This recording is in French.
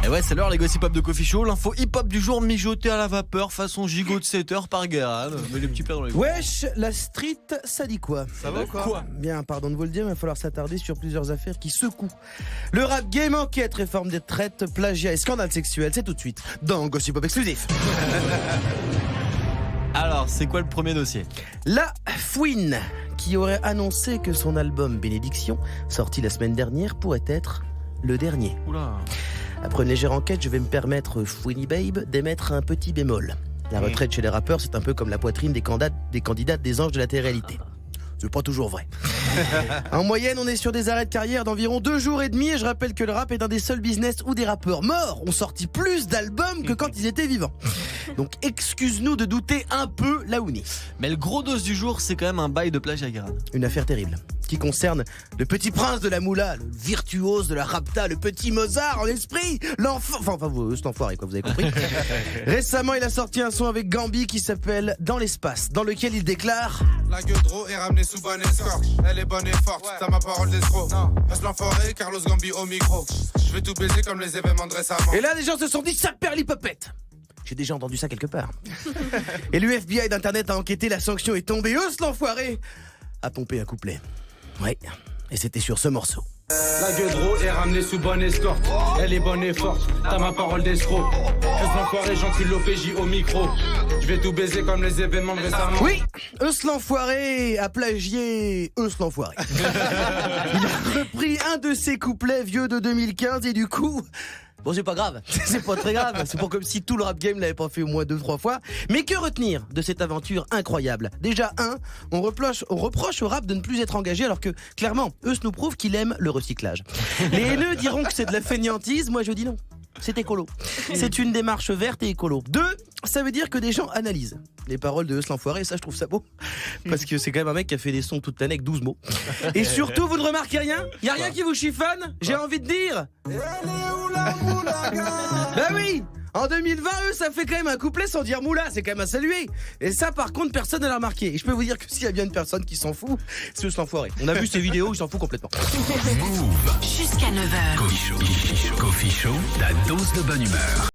Et ouais, c'est l'heure les gossip pop de Coffee Show, l'info hip-hop du jour mijotée à la vapeur façon gigot de 7 heures par Guérin. Mais les petits plats dans les Wesh, la street, ça dit quoi? Ça va quoi? Bien, pardon de vous le dire, mais il va falloir s'attarder sur plusieurs affaires qui secouent le rap game. Enquête, réforme des traites, plagiat et scandale sexuel, c'est tout de suite dans Gossip Pop exclusif. Alors, c'est quoi le premier dossier? La Fouine, qui aurait annoncé que son album Bénédiction, sorti la semaine dernière, pourrait être le dernier. Oula. Après une légère enquête, je vais me permettre, Fouini Babe, d'émettre un petit bémol. La retraite chez les rappeurs, c'est un peu comme la poitrine des candidates des anges de la télé-réalité. C'est pas toujours vrai. En moyenne, on est sur des arrêts de carrière d'environ 2 jours et demi, et je rappelle que le rap est un des seuls business où des rappeurs morts ont sorti plus d'albums que quand ils étaient vivants. Donc excuse-nous de douter un peu, Laouni. Mais le gros dos du jour, c'est quand même un bail de plagiat, Guérin. Une affaire terrible, qui concerne le petit prince de la moula, le virtuose de la rapta, le petit Mozart en esprit, l'enfant... Enfin, cet enfoiré, quoi, vous avez compris. Récemment, il a sorti un son avec Gambi qui s'appelle Dans l'espace, dans lequel il déclare... La Gueudreau est ramenée sous bonne escorte. Elle est bonne et forte, t'as ma parole d'escroc. Passe l'enfoiré, Carlos Gambi au micro. Je vais tout baiser comme les événements de récemment. Et là, les gens se sont dit, ça perd l'hypopète. J'ai déjà entendu ça quelque part. Et le FBI d'Internet a enquêté, la sanction est tombée. L'enfoiré a pompé un couplet. Ouais, et c'était sur ce morceau. La Gueudreau est ramenée sous bonne escorte. Elle est bonne et forte, t'as ma parole d'escroc. Passe l'enfoiré, j'encule l'OPJ au micro. Je vais tout baiser comme les événements de récemment. Oui, l'enfoiré a plagié l'enfoiré. Il a repris un de ses couplets vieux de 2015 et du coup... Bon, c'est pas grave, c'est pas très grave, c'est pas comme si tout le rap game l'avait pas fait au moins 2-3 fois. Mais que retenir de cette aventure incroyable? Déjà, on reproche au rap de ne plus être engagé alors que, clairement, eux nous prouvent qu'il aime le recyclage. Les haineux diront que c'est de la fainéantise, moi je dis non. C'est écolo. C'est une démarche verte et écolo. 2, ça veut dire que des gens analysent les paroles de l'enfoiré, et ça je trouve ça beau. Parce que c'est quand même un mec qui a fait des sons toute l'année avec 12 mots. Et surtout, vous ne remarquez rien? Y a rien qui vous chiffonne? J'ai envie de dire. Bah oui! En 2020, ça fait quand même un couplet sans dire moula, c'est quand même à saluer. Et ça, par contre, personne ne l'a remarqué. Et je peux vous dire que s'il y a bien une personne qui s'en fout, c'est juste l'enfoiré. On a vu ces vidéos, il s'en fout complètement. Jusqu'à 9h. Coffee Show, la dose de bonne humeur.